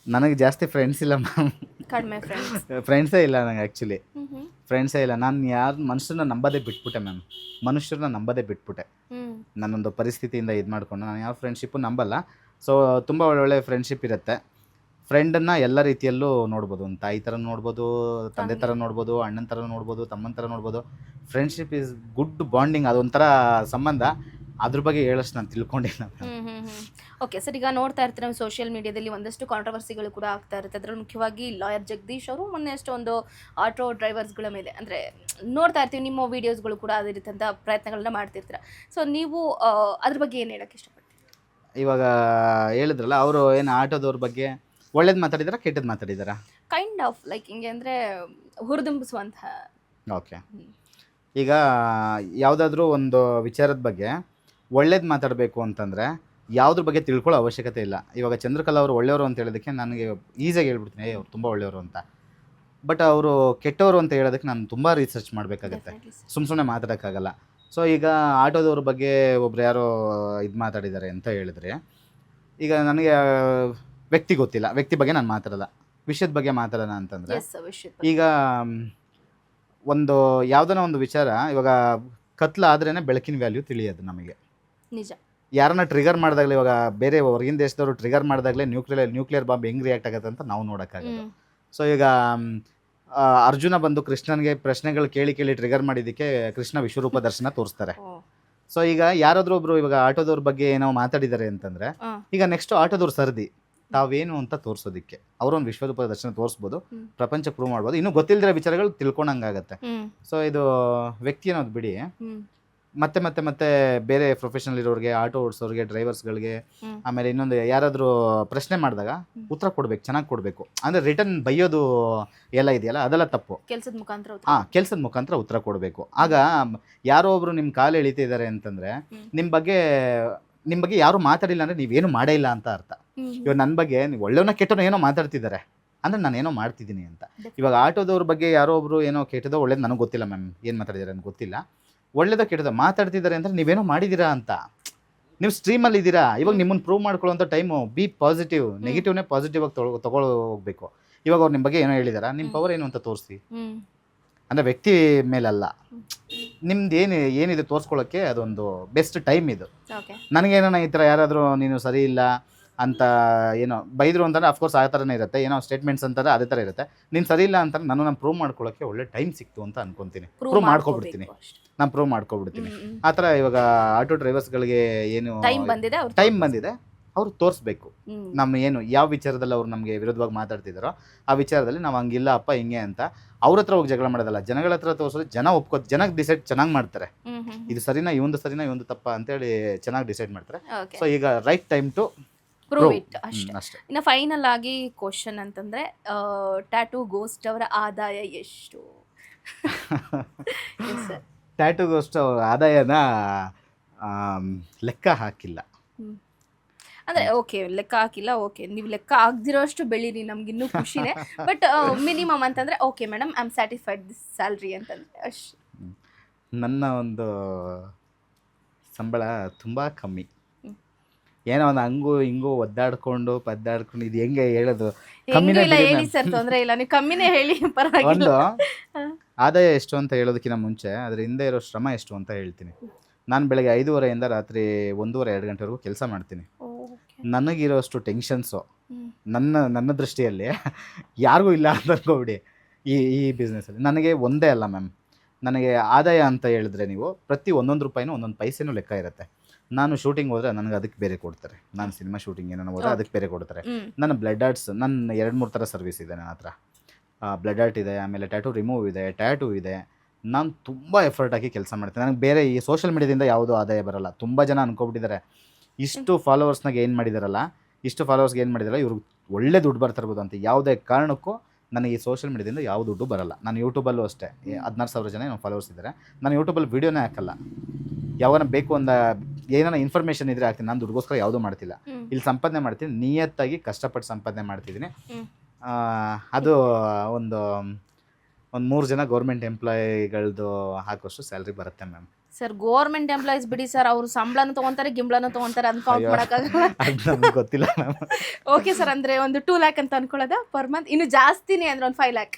ನನಗೆ ಜಾಸ್ತಿ ಫ್ರೆಂಡ್ಸ್ ಇಲ್ಲ ಮ್ಯಾಮ್. ಕಡಿಮೆ ಫ್ರೆಂಡ್ಸೇ ಇಲ್ಲ ನನಗೆ. ಆ್ಯಕ್ಚುಲಿ ಫ್ರೆಂಡ್ಸೇ ಇಲ್ಲ. ನಾನು ಯಾರು ಮನುಷ್ಯರನ್ನ ನಂಬೋದೇ ಬಿಟ್ಬಿಟ್ಟೆ ಮ್ಯಾಮ್. ನಂಬೋದೇ ಬಿಟ್ಬಿಟ್ಟೆ. ನಾನೊಂದು ಪರಿಸ್ಥಿತಿಯಿಂದ ಇದು ಮಾಡಿಕೊಂಡು ನಾನು ಯಾವ ಫ್ರೆಂಡ್ಶಿಪ್ಪು ನಂಬಲ್ಲ. ಸೊ ತುಂಬ ಒಳ್ಳೊಳ್ಳೆ ಫ್ರೆಂಡ್ಶಿಪ್ ಇರುತ್ತೆ. ಫ್ರೆಂಡನ್ನು ಎಲ್ಲ ರೀತಿಯಲ್ಲೂ ನೋಡ್ಬೋದು. ಒಂದು ತಾಯಿ ಥರ ನೋಡ್ಬೋದು, ತಂದೆ ಥರ ನೋಡ್ಬೋದು, ಅಣ್ಣನ ಥರ ನೋಡ್ಬೋದು, ತಮ್ಮನ ಥರ ನೋಡ್ಬೋದು. ಫ್ರೆಂಡ್ಶಿಪ್ ಈಸ್ ಗುಡ್ ಬಾಂಡಿಂಗ್, ಅದೊಂಥರ ಸಂಬಂಧ. ಅದ್ರ ಬಗ್ಗೆ ಹೇಳೋಷ್ಟು ನಾನು ತಿಳ್ಕೊಂಡಿಲ್ಲ. ಓಕೆ ಸರ್, ಈಗ ನೋಡ್ತಾ ಇರ್ತೀವಿ ನಮ್ಮ ಸೋಷಿಯಲ್ ಮೀಡಿಯಾದಲ್ಲಿ ಒಂದಷ್ಟು ಕಾಂಟ್ರವರ್ಸಿಗಳು ಕೂಡ ಆಗ್ತಾ ಇರುತ್ತೆ. ಅದರಲ್ಲಿ ಮುಖ್ಯವಾಗಿ ಲಾಯರ್ ಜಗದೀಶ್ ಅವರು ಮೊನ್ನೆ ಅಷ್ಟು ಒಂದು ಆಟೋ ಡ್ರೈವರ್ಸ್ಗಳ ಮೇಲೆ ಅಂದರೆ ನೋಡ್ತಾ ಇರ್ತೀವಿ, ನಿಮ್ಮ ವೀಡಿಯೋಸ್ಗಳು ಕೂಡ ಅದೇ ರೀತಿಯಂಥ ಪ್ರಯತ್ನಗಳನ್ನ ಮಾಡ್ತಿರ್ತೀರ. ಸೊ ನೀವು ಅದ್ರ ಬಗ್ಗೆ ಏನು ಹೇಳೋಕ್ಕೆ ಇಷ್ಟಪಡ್ತೀವಿ? ಇವಾಗ ಹೇಳಿದ್ರಲ್ಲ, ಅವರು ಏನು ಆಟೋದವ್ರ ಬಗ್ಗೆ ಒಳ್ಳೇದು ಮಾತಾಡಿದಾರ, ಕೆಟ್ಟದ್ದು ಮಾತಾಡಿದಾರ? ಕೈಂಡ್ ಆಫ್ ಲೈಕ್ ಹಿಂಗೆ ಅಂದರೆ ಹುರಿದುಂಬಿಸುವಂಥ. ಓಕೆ, ಈಗ ಯಾವುದಾದ್ರೂ ಒಂದು ವಿಚಾರದ ಬಗ್ಗೆ ಒಳ್ಳೇದು ಮಾತಾಡಬೇಕು ಅಂತಂದರೆ ಯಾವುದ್ರ ಬಗ್ಗೆ ತಿಳ್ಕೊಳ್ಳೋ ಅವಶ್ಯಕತೆ ಇಲ್ಲ. ಇವಾಗ ಚಂದ್ರಕಲಾ ಅವರು ಒಳ್ಳೆಯವರು ಅಂತ ಹೇಳೋದಕ್ಕೆ ನನಗೆ ಈಸಿಯಾಗಿ ಹೇಳ್ಬಿಡ್ತೀನಿ, ಅವ್ರು ತುಂಬ ಒಳ್ಳೆಯವರು ಅಂತ. ಬಟ್ ಅವರು ಕೆಟ್ಟವರು ಅಂತ ಹೇಳೋದಕ್ಕೆ ನಾನು ತುಂಬ ರಿಸರ್ಚ್ ಮಾಡಬೇಕಾಗತ್ತೆ, ಸುಮ್ಮನೆ ಮಾತಾಡೋಕ್ಕಾಗಲ್ಲ. ಸೊ ಈಗ ಆಟೋದವ್ರ ಬಗ್ಗೆ ಒಬ್ರು ಯಾರೋ ಇದು ಮಾತಾಡಿದ್ದಾರೆ ಅಂತ ಹೇಳಿದ್ರೆ, ಈಗ ನನಗೆ ವ್ಯಕ್ತಿ ಗೊತ್ತಿಲ್ಲ, ವ್ಯಕ್ತಿ ಬಗ್ಗೆ ನಾನು ಮಾತಾಡಲ್ಲ. ವಿಷಯದ ಬಗ್ಗೆ ಮಾತಾಡೋಣ ಅಂತಂದರೆ, ಈಗ ಒಂದು ಯಾವುದನ್ನ ಒಂದು ವಿಚಾರ, ಇವಾಗ ಕತ್ಲಾದ್ರೇ ಬೆಳಕಿನ ವ್ಯಾಲ್ಯೂ ತಿಳಿಯೋದು ನಮಗೆ. ನಿಜ. ಯಾರನ್ನ ಟ್ರಿಗರ್ ಮಾಡಿದಾಗಲೇ, ಇವಾಗ ಬೇರೆ ಹೊರಗಿನ ದೇಶದವರು ಟ್ರಿಗರ್ ಮಾಡಿದಾಗಲೇ ನ್ಯೂಕ್ಲಿಯರ್ ಬಾಂಬ್ ಹೆಂಗೆ ರಿಯಾಕ್ಟ್ ಆಗುತ್ತೆ ಅಂತ ನಾವು ನೋಡೋಕ್ಕಾಗಲ್ಲ. ಸೊ ಈಗ ಅರ್ಜುನ ಬಂದು ಕೃಷ್ಣನಿಗೆ ಪ್ರಶ್ನೆಗಳು ಕೇಳಿ ಟ್ರಿಗರ್ ಮಾಡಿದ್ದಕ್ಕೆ ಕೃಷ್ಣ ವಿಶ್ವರೂಪ ದರ್ಶನ ತೋರಿಸ್ತಾರೆ. ಸೊ ಈಗ ಯಾರಾದ್ರೂ ಒಬ್ರು ಇವಾಗ ಆಟೋದವ್ರ ಬಗ್ಗೆ ಏನೋ ಮಾತಾಡಿದ್ದಾರೆ ಅಂತಂದ್ರೆ, ಈಗ ನೆಕ್ಸ್ಟ್ ಆಟೋದವ್ರು ಸರ್ದಿ ತಾವೇನು ಅಂತ ತೋರಿಸೋದಕ್ಕೆ ಅವರೊಂದು ವಿಶ್ವರೂಪ ದರ್ಶನ ತೋರಿಸ್ಬೋದು, ಪ್ರಪಂಚ ಪ್ರೂವ್ ಮಾಡ್ಬೋದು, ಇನ್ನೂ ಗೊತ್ತಿಲ್ಲದಿರೋ ವಿಚಾರಗಳು ತಿಳ್ಕೊಂಡಂಗಾಗತ್ತೆ. ಸೊ ಇದು ವ್ಯಕ್ತಿ ಅನ್ನೋದು ಬಿಡಿ, ಮತ್ತೆ ಮತ್ತೆ ಮತ್ತೆ ಬೇರೆ ಪ್ರೊಫೆಷನಲ್ ಇರೋರಿಗೆ, ಆಟೋ ಓಡಿಸೋರಿಗೆ, ಡ್ರೈವರ್ಸ್ಗಳಿಗೆ, ಆಮೇಲೆ ಇನ್ನೊಂದು ಯಾರಾದರೂ ಪ್ರಶ್ನೆ ಮಾಡಿದಾಗ ಉತ್ತರ ಕೊಡ್ಬೇಕು, ಚೆನ್ನಾಗಿ ಕೊಡಬೇಕು. ಅಂದರೆ ರಿಟರ್ನ್ ಬೈಯೋದು ಎಲ್ಲ ಇದೆಯಲ್ಲ, ಅದೆಲ್ಲ ತಪ್ಪು. ಕೆಲಸದ ಮುಖಾಂತರ ಉತ್ತರ ಕೊಡಬೇಕು. ಆಗ ಯಾರೋ ಒಬ್ರು ನಿಮ್ಮ ಕಾಲು ಎಳಿತಿದ್ದಾರೆ ಅಂತಂದರೆ, ನಿಮ್ಮ ಬಗ್ಗೆ ಯಾರು ಮಾತಾಡಿಲ್ಲ ಅಂದರೆ ನೀವೇನು ಮಾಡೇ ಇಲ್ಲ ಅಂತ ಅರ್ಥ. ಇವಾಗ ನನ್ನ ಬಗ್ಗೆ ನೀವು ಒಳ್ಳೆಯವನ ಕೆಟ್ಟನೋ ಏನೋ ಮಾತಾಡ್ತಿದ್ದಾರೆ ಅಂದರೆ ನಾನು ಏನೋ ಮಾಡ್ತಿದ್ದೀನಿ ಅಂತ. ಇವಾಗ ಆಟೋದವ್ರ ಬಗ್ಗೆ ಯಾರೋ ಒಬ್ರು ಏನೋ ಕೆಟ್ಟದೋ ಒಳ್ಳೇದು ನನಗೆ ಗೊತ್ತಿಲ್ಲ ಮ್ಯಾಮ್, ಏನು ಮಾತಾಡಿದ್ದಾರೆ ನನಗೆ ಗೊತ್ತಿಲ್ಲ. ಒಳ್ಳೇದೋ ಕೆಟ್ಟದೋ ಮಾತಾಡ್ತಿದ್ದಾರೆ ಅಂದರೆ ನೀವೇನೋ ಮಾಡಿದ್ದೀರಾ ಅಂತ, ನೀವು ಸ್ಟ್ರೀಮಲ್ಲಿ ಇದ್ದೀರಾ. ಇವಾಗ ನಿಮ್ಮನ್ನು ಪ್ರೂವ್ ಮಾಡ್ಕೊಳ್ಳೋಂಥ ಟೈಮು. ಬಿ ಪಾಸಿಟಿವ್, ನೆಗೆಟಿವ್ನೇ ಪಾಸಿಟಿವ್ ಆಗಿ ತಗೊಳ್ಳೋ ಹೋಗಬೇಕು. ಇವಾಗ ಅವ್ರು ನಿಮ್ಮ ಬಗ್ಗೆ ಏನೋ ಹೇಳಿದಾರ, ನಿಮ್ಮ ಪವರ್ ಏನು ಅಂತ ತೋರಿಸಿ. ಅಂದರೆ ವ್ಯಕ್ತಿ ಮೇಲಲ್ಲ, ನಿಮ್ದು ಏನಿದೆ ತೋರಿಸ್ಕೊಳ್ಳೋಕ್ಕೆ ಅದೊಂದು ಬೆಸ್ಟ್ ಟೈಮ್ ಇದು. ನನಗೇನೋ ಈ ಥರ ಯಾರಾದರೂ ನೀನು ಸರಿ ಇಲ್ಲ ಅಂತ ಏನೋ ಬೈದರು ಅಂತಂದರೆ ಅಫ್ಕೋರ್ಸ್ ಆ ಥರನೇ ಇರುತ್ತೆ. ಏನೋ ಸ್ಟೇಟ್ಮೆಂಟ್ಸ್ ಅಂತಾರೆ ಅದೇ ಥರ ಇರುತ್ತೆ. ನೀನು ಸರಿ ಇಲ್ಲ ಅಂತ ನಾನು ಪ್ರೂವ್ ಮಾಡ್ಕೊಳ್ಳೋಕ್ಕೆ ಒಳ್ಳೆ ಟೈಮ್ ಸಿಕ್ತು ಅಂತ ಅನ್ಕೊತೀನಿ. ಪ್ರೂವ್ ಮಾಡ್ಕೊಬಿಡ್ತೀನಿ, ನಾನು ಪ್ರೂವ್ ಮಾಡ್ಕೊಬಿಡ್ತೀನಿ. ಆ ಥರ ಇವಾಗ ಆಟೋ ಡ್ರೈವರ್ಸ್ಗಳಿಗೆ ಏನು ಟೈಮ್ ಬಂದಿದೆ, ಅವ್ರು ತೋರಿಸ್ಬೇಕು ನಮ್ಮ ಏನು ಯಾವ ವಿಚಾರದಲ್ಲಿ ಅವ್ರು ನಮಗೆ ವಿರೋಧವಾಗಿ ಮಾತಾಡ್ತಿದ್ದಾರೋ ಆ ವಿಚಾರದಲ್ಲಿ ನಾವು ಹಂಗಿಲ್ಲ ಅಪ್ಪ ಹಿಂಗೆ ಅಂತ ಅವ್ರ ಹತ್ರ ಹೋಗಿ ಜಗಳ ಮಾಡೋದಲ್ಲ, ಜನಗಳ ಹತ್ರ ತೋರಿಸೋದು. ಜನ ಜನಕ್ಕೆ ಡಿಸೈಡ್ ಚೆನ್ನಾಗಿ ಮಾಡ್ತಾರೆ, ಇದು ಸರಿನಾ ಇವಂದು ತಪ್ಪ ಅಂತೇಳಿ ಚೆನ್ನಾಗಿ ಡಿಸೈಡ್ ಮಾಡ್ತಾರೆ. ಸೊ ಈಗ right time to prove it ಅಷ್ಟೇ. ಇನ್ನು ಫೈನಲ್ ಆಗಿ ಕ್ವಶನ್ ಅಂತಂದ್ರೆ, ಟ್ಯಾಟೂ ಗೋಸ್ಟ್ ಅವರ ಆದಾಯ ಎಷ್ಟು? ಟ್ಯಾಟೂ ಗೋಸ್ಟ್ ಅವರ ಆದಾಯನ ಲೆಕ್ಕ ಹಾಕಿಲ್ಲ. ಅಂದರೆ ಓಕೆ, ಲೆಕ್ಕ ಹಾಕಿಲ್ಲ. ಓಕೆ, ನೀವು ಲೆಕ್ಕ ಆಗದಿರೋಷ್ಟು ಬೆಳೀರಿ, ನಮ್ಗಿನ್ನೂ ಖುಷಿನೇ. ಬಟ್ ಮಿನಿಮಮ್ ಅಂತಂದರೆ okay madam, I am satisfied this salary ಅಂತಂದರೆ ಅಷ್ಟು. ನನ್ನ ಒಂದು ಸಂಬಳ ತುಂಬ ಕಮ್ಮಿ. ಏನೋ ಒಂದು ಹಂಗು ಹಿಂಗು ಒದ್ದಾಡ್ಕೊಂಡು ಪದ್ದಾಡ್ಕೊಂಡು ಇದು ಹೆಂಗೆ ಹೇಳೋದು ಹೆಂಗೂ ಕಮ್ಮಿನೇ ಇಲ್ಲ ಬಿಡಿ ಹೇಳಿ ಮ್ಯಾಮ್. ಸರ್, ತೊಂದರೆ ಇಲ್ಲ, ನೀವು ಕಮ್ಮಿನೇ ಹೇಳಿ ಪರವಾಗಿಲ್ಲ. ಒಂದು ಹಾ. ಆದಾಯ ಎಷ್ಟು ಅಂತ ಹೇಳೋದಕ್ಕಿಂತ ಮುಂಚೆ ಅದ್ರ ಹಿಂದೆ ಇರೋ ಶ್ರಮ ಎಷ್ಟು ಅಂತ ಹೇಳ್ತೀನಿ. ನಾನು ಬೆಳಗ್ಗೆ 5:30 ರಾತ್ರಿ 1:30 2 ಗಂಟೆವರೆಗೂ ಕೆಲಸ ಮಾಡ್ತೀನಿ. Okay. ನನಗಿರೋಷ್ಟು ಟೆನ್ಷನ್ಸು ಹ್ಮ್. ನನ್ನ ದೃಷ್ಟಿಯಲ್ಲಿ ಯಾರಿಗೂ ಇಲ್ಲ ಅಂತ ಅನ್ಕೋಬಿಡಿ ಈ ಬಿಸ್ನೆಸ್ಸಲ್ಲಿ. ನನಗೆ ಒಂದೇ ಅಲ್ಲ ಮ್ಯಾಮ್, ನನಗೆ ಆದಾಯ ಅಂತ ಹೇಳಿದ್ರೆ ನೀವು ಪ್ರತಿ ಒಂದೊಂದು ರೂಪಾಯಿನೂ ಒಂದೊಂದು ಪೈಸೆನೂ ಲೆಕ್ಕ ಇರುತ್ತೆ. ನಾನು ಶೂಟಿಂಗ್ ಹೋದರೆ ನನಗೆ ಅದಕ್ಕೆ ಬೇರೆ ಕೊಡ್ತಾರೆ, ನಾನು ಸಿನಿಮಾ ಶೂಟಿಂಗ್ ಏನಾರು ಹೋದರೆ ಅದಕ್ಕೆ ಬೇರೆ ಕೊಡ್ತಾರೆ. ನನ್ನ ಬ್ಲಡ್ ಆರ್ಟ್ಸ್ ನನ್ನ 2-3 ಥರ ಸರ್ವಿಸ್ ಇದೆ ನನ್ನ ಹತ್ರ. ಬ್ಲಡ್ ಆರ್ಟ್ ಇದೆ, ಆಮೇಲೆ ಟ್ಯಾಟೂ ರಿಮೂವ್ ಇದೆ, ಟ್ಯಾಟೂ ಇದೆ. ನಾನು ತುಂಬ ಎಫರ್ಟ್ ಹಾಕಿ ಕೆಲಸ ಮಾಡ್ತೀನಿ. ನನಗೆ ಬೇರೆ ಈ ಸೋಷಿಯಲ್ ಮೀಡಿಯಾದಿಂದ ಯಾವುದೂ ಆದಾಯ ಬರಲ್ಲ. ತುಂಬ ಜನ ಅನ್ಕೊಬಿಟ್ಟಿದ್ದಾರೆ ಇಷ್ಟು ಫಾಲೋವರ್ಸ್ನಾಗ ಏನು ಮಾಡಿದಾರಲ್ಲ, ಇವರು ಒಳ್ಳೆ ದುಡ್ಡು ಬರ್ತಿರ್ಬೋದು ಅಂತ. ಯಾವುದೇ ಕಾರಣಕ್ಕೂ ನನಗೆ ಈ ಸೋಷಿಯಲ್ ಮೀಡಿಯಾದಿಂದ ಯಾವ ದುಡ್ಡು ಬರಲ್ಲ. ನಾನು ಯೂಟ್ಯೂಬಲ್ಲೂ ಅಷ್ಟೇ 16,000 ಜನ ಫಾಲೋವರ್ಸ್ ಇದ್ದಾರೆ. ನಾನು ಯೂಟ್ಯೂಬಲ್ಲಿ ವೀಡಿಯೋನೇ ಹಾಕಲ್ಲ. ಯಾವನ ಬೇಕು ಅಂದ ಏನಾರ ಇನ್ಫಾರ್ಮೇಷನ್ ಇದ್ರೆ ಹಾಕ್ತೀನಿ. ನಾನು ದುಡ್ಗೋಸ್ಕರ ಯಾವುದೂ ಮಾಡ್ತಿಲ್ಲ. ಇಲ್ಲಿ ಸಂಪಾದನೆ ಮಾಡ್ತೀನಿ, ನಿಯತ್ತಾಗಿ ಕಷ್ಟಪಟ್ಟು ಸಂಪಾದನೆ ಮಾಡ್ತಿದ್ದೀನಿ. ಅದು ಒಂದು 3 ಜನ ಗೌರ್ಮೆಂಟ್ ಎಂಪ್ಲಾಯಿಗಳದ್ದು ಹಾಕೋಷ್ಟು ಸ್ಯಾಲ್ರಿ ಬರುತ್ತೆ ಮ್ಯಾಮ್. ಸರ್ ಗೌರ್ಮೆಂಟ್ ಎಂಪ್ಲಾಯೀಸ್ ಬಿಡಿ ಸರ್, ಅವರು ಸಂಬಳನೂ ತಗೊಂತಾರೆ, ಗಿಂಬಳನೂ ತಗೊಂತಾರೆ, ಅದನ್ನ ಕೌಂಟ್ ಮಾಡೋಕ್ಕಾಗಲ್ಲ. ಅದು ನಮ್ಗೆ ಗೊತ್ತಿಲ್ಲ ಮ್ಯಾಮ್. ಓಕೆ ಸರ್, ಅಂದ್ರೆ ಒಂದು 2 ಲ್ಯಾಕ್ ಅಂತ ಅನ್ಕೊಳ್ಳೋದ ಪರ್ ಮಂತ್? ಇನ್ನು ಜಾಸ್ತಿನೇ ಅಂದ್ರೆ ಒಂದು 5 ಲ್ಯಾಕ್?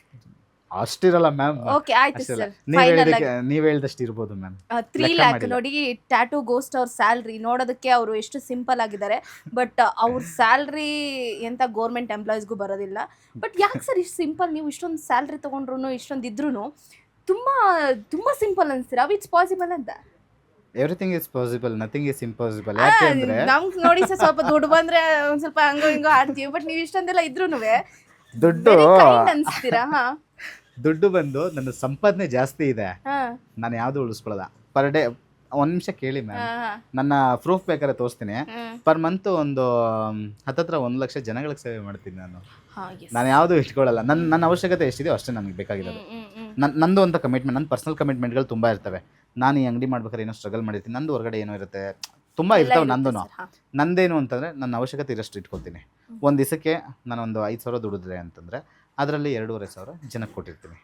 ಅಷ್ಟಿರಲ್ಲ ಮ್ಯಾಮ್. ಓಕೆ ಆಯ್ತು ಸರ್, ಫೈನಲ್ ಆಗಿ ನೀವು ಹೇಳ್ದಷ್ಟು ಇರ್ಬೋದು ಮ್ಯಾಮ್. 3 ಲ್ಯಾಕ್. ನೋಡಿ, ಟ್ಯಾಟೂ ಗೋಸ್ಟ್ ಅವ್ರ ಸ್ಯಾಲ್ರಿ ನೋಡೋದಕ್ಕೆ ಅವರು ಎಷ್ಟು ಸಿಂಪಲ್ ಆಗಿದ್ದಾರೆ, ಬಟ್ ಅವ್ರ ಸ್ಯಾಲ್ರಿ ಎಂತ ಗೌರ್ಮೆಂಟ್ ಎಂಪ್ಲಾಯೀಸ್ಗೂ ಬರೋದಿಲ್ಲ. ಬಟ್ ಯಾಕೆ ಸರ್ ಇಷ್ಟು ಸಿಂಪಲ್? ನೀವು ಇಷ್ಟೊಂದು ಸ್ಯಾಲ್ರಿ ತೊಗೊಂಡ್ರು, ಇಷ್ಟೊಂದು ಇದ್ರೂ ತುಂಬಾ ಸಿಂಪಲ್ ಅನ್ಸ್ತೀರಾ? ಇಟ್ಸ್ ಪಾಸಿಬಲ್ ಅಂತ? Everything is possible, nothing is impossible. ಯಾಕೆಂದ್ರೆ ನಮ್ಗೆ ನೋಡಿ ಸರ್, ಸ್ವಲ್ಪ ದುಡ್ಡು ಬಂದ್ರೆ ಒಂದ್ ಸ್ವಲ್ಪ ಹಂಗೋ ಹಿಂಗೋ ಆಡ್ತೀವಿ, ಬಟ್ ನೀವು ಇಷ್ಟೊಂದೆಲ್ಲ ಇದ್ರೂ ದುಡ್ಡು ಅನ್ಸ್ತೀರಾ? ಹಾ ದುಡ್ಡು ಬಂದು ನನ್ನ ಸಂಪಾದನೆ ಜಾಸ್ತಿ ಇದೆ, ಹಾ ನಾನು ಯಾವುದು ಉಳಿಸ್ಕೊಳ್ಳೋದ. ಪರ್ ಡೇ 1 ನಿಮಿಷ ಕೇಳಿ ಮ್ಯಾಮ್, ನನ್ನ ಪ್ರೂಫ್ ಬೇಕಾದ್ರೆ ತೋರಿಸ್ತೀನಿ. ಪರ್ ಮಂತ್ ಒಂದು ಹತ್ತತ್ರ 1 ಲಕ್ಷ ಜನಗಳಿಗೆ ಸೇವೆ ಮಾಡ್ತೀನಿ ನಾನು. ನಾನು ಯಾವುದು ಇಟ್ಕೊಳ್ಳಲ್ಲ. ನನ್ನ ಅವಶ್ಯಕತೆ ಎಷ್ಟಿದೆಯೋ ಅಷ್ಟೇ ನನಗೆ ಬೇಕಾಗಿರೋದು. ನಂದು ಅಂತ ಕಮಿಟ್ಮೆಂಟ್, ನನ್ನ ಪರ್ಸನಲ್ ಕಮಿಟ್ಮೆಂಟ್ಗಳು ತುಂಬ ಇರ್ತವೆ. ನಾನು ಈ ಅಂಗಡಿ ಮಾಡ್ಬೇಕಾದ್ರೆ ಏನೋ ಸ್ಟ್ರಗಲ್ ಮಾಡಿರ್ತೀನಿ, ನಂದು ಹೊರಗಡೆ ಏನೋ ಇರುತ್ತೆ, ತುಂಬ ಇರ್ತವೆ ನಂದು. ನಂದೇನು ಅಂತಂದರೆ ನನ್ನ ಅವಶ್ಯಕತೆ ಇರೋಷ್ಟು ಇಟ್ಕೊತೀನಿ. ಒಂದು ದಿವಸಕ್ಕೆ ನಾನು ಒಂದು 5,000 ದುಡಿದ್ರೆ ಅಂತಂದರೆ ಅದರಲ್ಲಿ 2,500 ಜನಕ್ಕೆ ಕೊಟ್ಟಿರ್ತೀನಿ.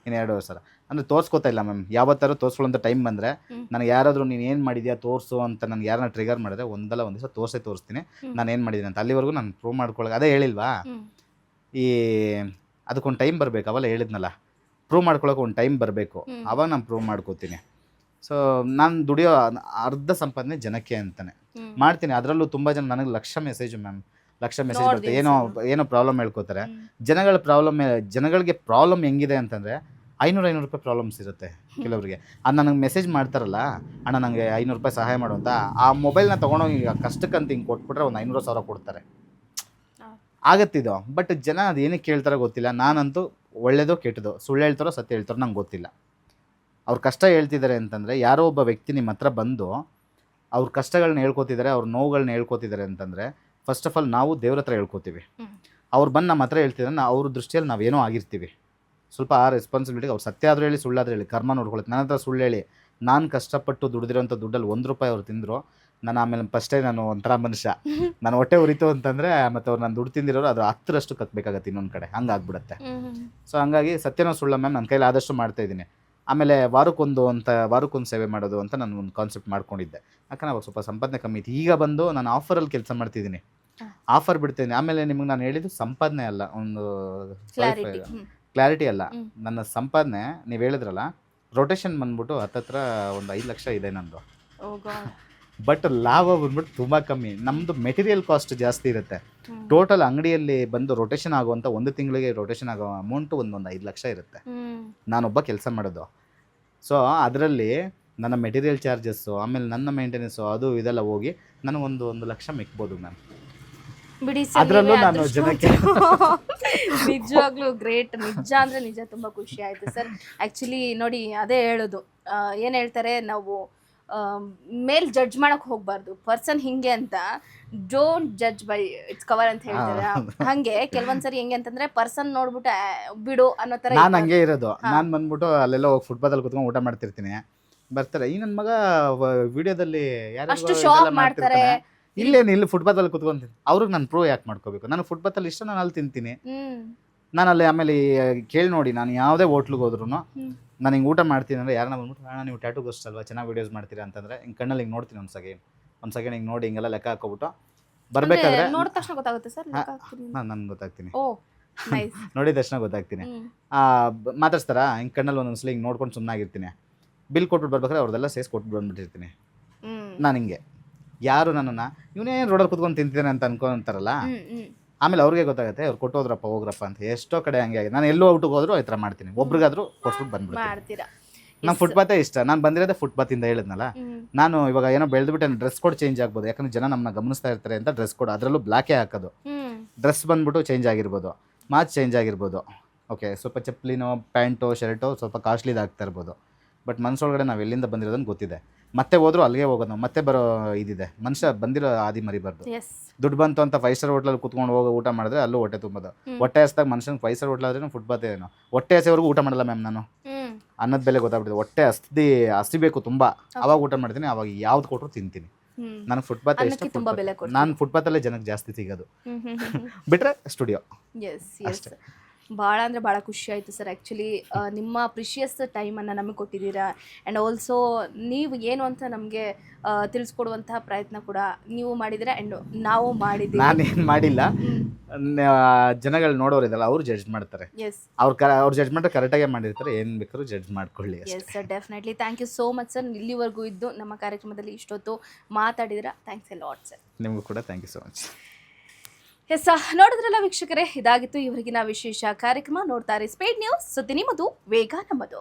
ಇನ್ನು 2,500 ಅಂದರೆ ತೋರಿಸ್ಕೋತಾ ಇಲ್ಲ ಮ್ಯಾಮ್. ಯಾವತ್ತಾರು ತೋರಿಸ್ಕೊಳ್ಳೋಂಥ ಟೈಮ್ ಬಂದರೆ ನನಗೆ ಯಾರಾದರೂ ನೀನು ಏನು ಮಾಡಿದ್ಯಾ ತೋರಿಸು ಅಂತ ನನಗೆ ಯಾರನ್ನ ಟ್ರಿಗರ್ ಮಾಡಿದ್ರೆ ಒಂದಲ್ಲ ಒಂದು ದಿವಸ ತೋರಿಸ್ತೀನಿ ನಾನು ಏನು ಮಾಡಿದ್ದೀನಿ ಅಂತ. ಅಲ್ಲಿವರೆಗೂ ನಾನು ಪ್ರೂವ್ ಮಾಡ್ಕೊಳ್ಳೋಕೆ ಅದೇ ಹೇಳಿಲ್ವಾ, ಈ ಅದಕ್ಕೊಂದು ಟೈಮ್ ಬರಬೇಕು. ಅವೆಲ್ಲ ಹೇಳಿದ್ನಲ್ಲ, ಪ್ರೂವ್ ಮಾಡ್ಕೊಳ್ಳೋಕೆ ಒಂದು ಟೈಮ್ ಬರಬೇಕು, ಅವಾಗ ನಾನು ಪ್ರೂವ್ ಮಾಡ್ಕೋತೀನಿ. ಸೊ ನಾನು ದುಡಿಯೋ ಅರ್ಧ ಸಂಪಾದನೆ ಜನಕ್ಕೆ ಅಂತಲೇ ಮಾಡ್ತೀನಿ. ಅದರಲ್ಲೂ ತುಂಬ ಜನ ನನಗೆ ಲಕ್ಷ ಮೆಸೇಜ್ ಬರುತ್ತೆ, ಏನೋ ಪ್ರಾಬ್ಲಮ್ ಹೇಳ್ಕೊತಾರೆ. ಜನಗಳಿಗೆ ಪ್ರಾಬ್ಲಮ್ ಹೆಂಗಿದೆ ಅಂತಂದರೆ 500 ರೂಪಾಯಿ ಪ್ರಾಬ್ಲಮ್ಸ್ ಇರುತ್ತೆ ಕೆಲವರಿಗೆ. ಅದು ನನಗೆ ಮೆಸೇಜ್ ಮಾಡ್ತಾರಲ್ಲ, ಅಣ್ಣ ನನಗೆ 500 ರೂಪಾಯಿ ಸಹಾಯ ಮಾಡು ಅಂತ. ಆ ಮೊಬೈಲ್ನ ತೊಗೊಂಡೋಗಿ ಕಷ್ಟಕ್ಕಂತ ಹಿಂಗೆ ಕೊಟ್ಬಿಟ್ರೆ ಒಂದು 500,000 ಕೊಡ್ತಾರೆ. ಆಗತ್ತಿದು. ಬಟ್ ಜನ ಅದು ಏನಕ್ಕೆ ಕೇಳ್ತಾರೋ ಗೊತ್ತಿಲ್ಲ. ನಾನಂತೂ ಒಳ್ಳೇದೋ ಕೆಟ್ಟದೋ, ಸುಳ್ಳು ಹೇಳ್ತಾರೋ ಸತ್ಯ ಹೇಳ್ತಾರೋ ನಂಗೆ ಗೊತ್ತಿಲ್ಲ. ಅವ್ರ ಕಷ್ಟ ಹೇಳ್ತಿದ್ದಾರೆ ಅಂತಂದರೆ, ಯಾರೋ ಒಬ್ಬ ವ್ಯಕ್ತಿ ನಿಮ್ಮ ಹತ್ರ ಬಂದು ಅವ್ರ ಕಷ್ಟಗಳನ್ನ ಹೇಳ್ಕೊತಿದ್ದಾರೆ, ಅವ್ರ ನೋವುಗಳನ್ನ ಹೇಳ್ಕೊತಿದ್ದಾರೆ ಅಂತಂದರೆ, ಫಸ್ಟ್ ಆಫ್ ಆಲ್ ನಾವು ದೇವ್ರ ಹತ್ರ ಹೇಳ್ಕೊತೀವಿ. ಅವ್ರು ಬಂದು ನಮ್ಮ ಹತ್ರ ಹೇಳ್ತಿದ್ರೆ ಅವ್ರ ದೃಷ್ಟಿಯಲ್ಲಿ ನಾವೇನೋ ಆಗಿರ್ತೀವಿ. ಸ್ವಲ್ಪ ಆ ರೆಸ್ಪಾನ್ಸಿಬಿಲಿಟಿ, ಅವ್ರು ಸತ್ಯ ಆದರೂ ಹೇಳಿ ಸುಳ್ಳಾದರೂ ಹೇಳಿ ಕರ್ಮ ನೋಡ್ಕೊಳುತ್ತೆ. ನನ್ನ ಹತ್ರ ಸುಳ್ಳು ಹೇಳಿ ನಾನು ಕಷ್ಟಪಟ್ಟು ದುಡಿದಿರೋಂಥ ದುಡ್ಡಲ್ಲಿ 1 ರೂಪಾಯಿ ಅವ್ರು ತಿಂದರು, ನಾನು ಆಮೇಲೆ ಫಸ್ಟೇ ನಾನು ಒಂಥರ ಮನುಷ್ಯ, ನಾನು ಹೊಟ್ಟೆ ಉರಿತು ಅಂತಂದರೆ ಮತ್ತು ಅವ್ರು ನಾನು ದುಡ್ಡು ತಿಂದಿರೋರು ಅದು 10ರಷ್ಟು ಕತ್ತಬೇಕಾಗತ್ತೆ ಇನ್ನೊಂದು ಕಡೆ, ಹಂಗೆ ಆಗ್ಬಿಡುತ್ತೆ. ಸೊ ಹಂಗಾಗಿ ಸತ್ಯನೋ ಸುಳ್ಳ ಮ್ಯಾಮ್ ನನ್ನ ಕೈಲಿ ಆದಷ್ಟು ಮಾಡ್ತಾಯಿದ್ದೀನಿ. ಆಮೇಲೆ ವಾರಕ್ಕೊಂದು ಸೇವೆ ಮಾಡೋದು ಅಂತ ನಾನು ಒಂದು ಕಾನ್ಸೆಪ್ಟ್ ಮಾಡ್ಕೊಂಡಿದ್ದೆ. ಯಾಕಂದ್ರೆ ಅವಾಗ ಸ್ವಲ್ಪ ಸಂಪಾದನೆ ಕಮ್ಮಿ ಇತ್ತು. ಈಗ ಬಂದು ನಾನು ಆಫರಲ್ಲಿ ಕೆಲಸ ಮಾಡ್ತಿದ್ದೀನಿ, ಆಫರ್ ಬಿಡ್ತೀನಿ. ಆಮೇಲೆ ನಿಮಗೆ ನಾನು ಹೇಳಿದ್ದು ಸಂಪಾದನೆ ಅಲ್ಲ, ಒಂದು ಕ್ಲಾರಿಟಿ ಅಲ್ಲ. ನನ್ನ ಸಂಪಾದನೆ ನೀವು ಹೇಳಿದ್ರಲ್ಲ, ರೊಟೇಷನ್ ಬಂದ್ಬಿಟ್ಟು ಹತ್ತತ್ರ ಒಂದು 5 ಲಕ್ಷ ಇದೆ ನಂದು. ಬಟ್ ಲಾಭ ಬಂದ್ಬಿಟ್ಟು ತುಂಬ ಕಮ್ಮಿ. ನಮ್ಮದು ಮೆಟೀರಿಯಲ್ ಕಾಸ್ಟ್ ಜಾಸ್ತಿ ಇರುತ್ತೆ. ಟೋಟಲ್ ಅಂಗಡಿಯಲ್ಲಿ ಬಂದು ರೊಟೇಷನ್ ಆಗುವಂಥ 1 ತಿಂಗಳಿಗೆ ರೊಟೇಷನ್ ಆಗೋ ಅಮೌಂಟು ಒಂದು 5 ಲಕ್ಷ ಇರುತ್ತೆ ನಾನೊಬ್ಬ ಕೆಲಸ ಮಾಡೋದು. ಸೊ ಅದರಲ್ಲಿ ನನ್ನ ಮೆಟೀರಿಯಲ್ ಚಾರ್ಜಸ್ಸು, ಆಮೇಲೆ ನನ್ನ ಮೇಂಟೆನೆನ್ಸು, ಅದು ಇದೆಲ್ಲ ಹೋಗಿ ನನಗೆ 1 ಲಕ್ಷ ಮಿಕ್ಬೋದು ಮ್ಯಾಮ್. ಬಿಡಿ ಅದರಲ್ಲೂ ನಾನು ಜನಕ್ಕೆ ನಿಜವಾಗ್ಲೂ ಗ್ರೇಟ್. ನಿಜ ಅಂದರೆ ನಿಜ, ತುಂಬ ಖುಷಿ ಆಯಿತು ಸರ್. ಆ್ಯಕ್ಚುಲಿ ನೋಡಿ, ಅದೇ ಹೇಳೋದು, ಏನು ಹೇಳ್ತಾರೆ, ನಾವು ಮೇಲ್ ಜಡ್ಜ್ ಮಾಡಕ್ ಹೋಗ್ಬಾರ್ದು. ಪರ್ಸನ್ ಹಿಂಗೆ ಅಂತ don't judge by it's cover ಅಂತ ಹೇಳ್ತಾರೆ. ಹಂಗೆ ಕೆಲವೊಂದ್ಸರಿ ಹೆಂಗೆ ಅಂತಂದ್ರೆ ಪರ್ಸನ್ ನೋಡ್ಬಿಟ್ಟು ಬಿಡು ಅನ್ನೋ ತರ. ನಾನು ಹಂಗೆ ಇರೋದು. ನಾನು ಬಂದ್ಬಿಟ್ಟು ಅಲ್ಲೆಲ್ಲ ಹೋಗಿ ಫುಟ್ಪಾತಲ್ಲಿ ಕುತ್ಕೊಂಡು ಊಟ ಮಾಡ್ತಿರ್ತೀನಿ. ಬರ್ತಾರೆ, ಈ ನನ್ನ ಮಗ ವಿಡಿಯೋದಲ್ಲಿ ಅಷ್ಟು ಶೋ ಆಫ್ ಮಾಡ್ತಾರೆ. ಇಲ್ಲಿ ಫುಟ್ಪಾತಲ್ಲಿ ಕುತ್ಕೊಂತೀನಿ. ಅವ್ರಿಗೆ ನಾನು ಪ್ರೂವ್ ಯಾಕೆ ಮಾಡ್ಕೋಬೇಕು? ನಾನು ಫುಟ್ಪಾತಲ್ಲಿ ಇಷ್ಟ, ನಾನು ಅಲ್ಲಿ ತಿಂತೀನಿ. ನಾನು ಅಲ್ಲಿ ಆಮೇಲೆ ಕೇಳಿ ನೋಡಿ, ನಾನು ಯಾವುದೇ ಹೋಟ್ಲಿಗೆ ಹೋದ್ರು ನಾನು ಹಿಂಗೆ ಊಟ ಮಾಡ್ತೀನಿ ಅಂದರೆ ಯಾರನ್ನ ಬಂದ್ಬಿಟ್ಟು, ಅಣ್ಣ ನೀವು ಟ್ಯಾಟೂ ಗೋಸ್ಟ್ ಅಲ್ವಾ, ಚೆನ್ನಾಗಿ ವೀಡಿಯೋಸ್ ಮಾಡ್ತೀರಾ ಅಂತಂದರೆ ಹಿಂಗೆ ಕಣ್ಣಲ್ಲಿ ಹಿಂಗೆ ನೋಡ್ತೀನಿ ಒಂದು ಸೆಕೆಂಡ್. ಒಂದು ಸೆಕೆಂಡ್ ಹಿಂಗೆ ನೋಡಿ ಹಿಂಗೆಲ್ಲ ಲೆಕ್ಕ ಹಾಕೋಬಿಟ್ಟು ಬರಬೇಕಾದ್ರೆ ನೋಡಿದ ತಕ್ಷಣ ಗೊತ್ತಾಗುತ್ತೆ ಸರ್ ನಾನು ಗೊತ್ತಾಗ್ತೀನಿ, ಓ ನೈಸ್. ನೋಡಿದ ತಕ್ಷಣ ಗೊತ್ತಾಗ್ತೀನಿ. ಮಾತಾಡ್ಸ್ತಾರ ಹಿಂಗೆ ಕಣ್ಣಲ್ಲಿ ಒಂದೊಂದ್ಸಲ ಹಿಂಗೆ ನೋಡ್ಕೊಂಡು ಸುಮ್ಮನಾಗಿರ್ತೀನಿ. ಬಿಲ್ ಕೊಟ್ಬಿಟ್ಟು ಬರ್ಬೇಕಾದ್ರೆ ಅವ್ರದ್ದೆಲ್ಲ ಸೇಸ್ ಕೊಟ್ಬಿಟ್ಟು ಬಂದ್ಬಿಟ್ಟಿರ್ತೀನಿ. ನಾನು ಹಿಂಗೆ ಯಾರು ನನ್ನನ್ನು ಇವನೇನು ರೋಡಲ್ಲಿ ಕುತ್ಕೊಂಡು ತಿಂತಿದ್ದಾನೆ ಅಂತ ಅನ್ಕೊಂತಾರಲ್ಲ, ಆಮೇಲೆ ಅವ್ರಿಗೆ ಗೊತ್ತಾಗುತ್ತೆ ಅವ್ರು ಕೊಟ್ಟೋದ್ರಪ್ಪ ಹೋಗ್ರಪ್ಪ ಅಂತ. ಎಷ್ಟೋ ಕಡೆ ಹಂಗೆ ಆಗಿದೆ. ನಾನು ಎಲ್ಲೋ ಔಟಿಗೆ ಹೋದ್ರು ಈ ಥರ ಮಾಡ್ತೀನಿ, ಒಬ್ರಿಗಾದ್ರೂ ಕೊಟ್ಬಿಟ್ಟು ಬಂದ್ಬಿಡ್ತೀನಿ. ನಂಗೆ ಫುಟ್ಪಾತೇ ಇಷ್ಟ. ನಾನು ಬಂದಿರೋದೇ ಫುಟ್ಪಾತಿಂದ ಹೇಳಿದ್ನಲ್ಲ. ನಾನು ಇವಾಗ ಏನೋ ಬೆಳೆದ್ಬಿಟ್ಟೆ ಡ್ರೆಸ್ ಕೋಡ್ ಚೇಂಜ್ ಆಗ್ಬೋದು, ಯಾಕಂದ್ರೆ ಜನ ನಮ್ಮನ್ನ ಗಮನಿಸ್ತಾ ಇರ್ತಾರೆ ಅಂತ ಡ್ರೆಸ್ ಕೋಡ್ ಅದರಲ್ಲೂ ಬ್ಲ್ಯಾಕೇ ಹಾಕೋದು. ಡ್ರೆಸ್ ಬಂದ್ಬಿಟ್ಟು ಚೇಂಜ್ ಆಗಿರ್ಬೋದು, ಮಾಚ್ ಚೇಂಜ್ ಆಗಿರ್ಬೋದು, ಓಕೆ ಸ್ವಲ್ಪ ಚಪ್ಪಲಿನೋ ಪ್ಯಾಂಟೋ ಶರ್ಟೋ ಸ್ವಲ್ಪ ಕಾಸ್ಟ್ಲಿದು ಆಗ್ತಾ ಇರ್ಬೋದು. ಬಟ್ ಮನಸ್ಸೊಳಗಡೆ ನಾವು ಎಲ್ಲಿಂದ ಬಂದಿರೋದನ್ನು ಗೊತ್ತಿದೆ. ಮತ್ತೆ ಹೋದ್ರು ಅಲ್ಲಿಗೆ ಹೋಗೋದು ನಾವು, ಮತ್ತೆ ಬರೋ ಇದಿದೆ. ಮನುಷ್ಯ ಬಂದಿರೋ ಆದಿ ಮರಿಬಾರ್ದು. ದುಡ್ಡು ಬಂತು ಅಂತ 5 ಸ್ಟಾರ್ ಹೋಟ್ಲಲ್ಲಿ ಕುತ್ಕೊಂಡು ಹೋಗೋ ಊಟ ಮಾಡಿದ್ರೆ ಅಲ್ಲೂ ಹೊಟ್ಟೆ ತುಂಬೋದು. ಹೊಟ್ಟೆ ಹಸ್ದಾಗ ಮನುಷ್ಯನ 5 ಸ್ಟಾರ್ ಹೋಟ್ಲ್ ಆದ್ರೂ ಫುಟ್ಪಾತ್ ಏನೋ ಹೊಟ್ಟೆ ಹಸೆವರೆಗೂ ಊಟ ಮಾಡಲ್ಲ ಮ್ಯಾಮ್. ನಾನು ಅನ್ನದ ಬೆಲೆ ಗೊತ್ತಾಗ್ಬಿಟ್ಟಿದೆ. ಹೊಟ್ಟೆ ಹಸಿಬೇಕು ತುಂಬ, ಅವಾಗ ಊಟ ಮಾಡ್ತೀನಿ. ಅವಾಗ ಯಾವ್ದು ಕೊಟ್ಟರು ತಿಂತೀನಿ. ನನಗೆ ಫುಟ್ಪಾತ್ ಇಷ್ಟ. ನಾನು ಫುಟ್ಪಾತಲ್ಲೇ ಜನಕ್ಕೆ ಜಾಸ್ತಿ ಸಿಗೋದು, ಬಿಟ್ರೆ ಸ್ಟುಡಿಯೋ ಅಷ್ಟೇ. ಭಾಳ ಅಂದರೆ ಭಾಳ ಖುಷಿ ಆಯಿತು ಸರ್. ಆ್ಯಕ್ಚುಲಿ ನಿಮ್ಮ ಪ್ರಿಷಿಯಸ್ ಟೈಮನ್ನು ನಮಗೆ ಕೊಟ್ಟಿದ್ದೀರಾ. ಆ್ಯಂಡ್ ಆಲ್ಸೋ ನೀವು ಏನು ಅಂತ ನಮಗೆ ತಿಳಿಸ್ಕೊಡುವಂತಹ ಪ್ರಯತ್ನ ಕೂಡ ನೀವು ಮಾಡಿದ್ದೀರಾ. ಆ್ಯಂಡ್ ನಾವು ಮಾಡಿದ್ದೀವಿ. ನಾನೇನು ಮಾಡಿಲ್ಲ, ಜನಗಳು ನೋಡೋರಿದಲ್ಲ ಅವ್ರು ಜಡ್ಜ್ ಮಾಡ್ತಾರೆ. ಅವ್ರು ಜಡ್ಜ್ ಮಾಡಿದ್ರೆ ಕರೆಕ್ಟಾಗೇ ಮಾಡಿರ್ತಾರೆ. ಏನು ಬೇಕಾದ್ರೂ ಜಡ್ಜ್ ಮಾಡ್ಕೊಳ್ಳಿ. Yes sir, definitely. Thank you so much sir. ಇಲ್ಲಿವರೆಗೂ ಇದ್ದು ನಮ್ಮ ಕಾರ್ಯಕ್ರಮದಲ್ಲಿ ಇಷ್ಟೊತ್ತು ಮಾತಾಡಿದಿರಾ. Thanks a lot sir. ನಿಮಗೂ ಕೂಡ thank you so much. Yes, ನೋಡಿದ್ರಲ್ಲ ವೀಕ್ಷಕರೇ, ಇದಾಗಿತ್ತು ಇವರಿಗಿನ ವಿಶೇಷ ಕಾರ್ಯಕ್ರಮ. ನೋಡ್ತಾರೆ ಸ್ಪೀಡ್ ನ್ಯೂಸ್, ಸುದ್ದಿ ನಿಮ್ಮದು, ವೇಗ ನಮ್ಮದು.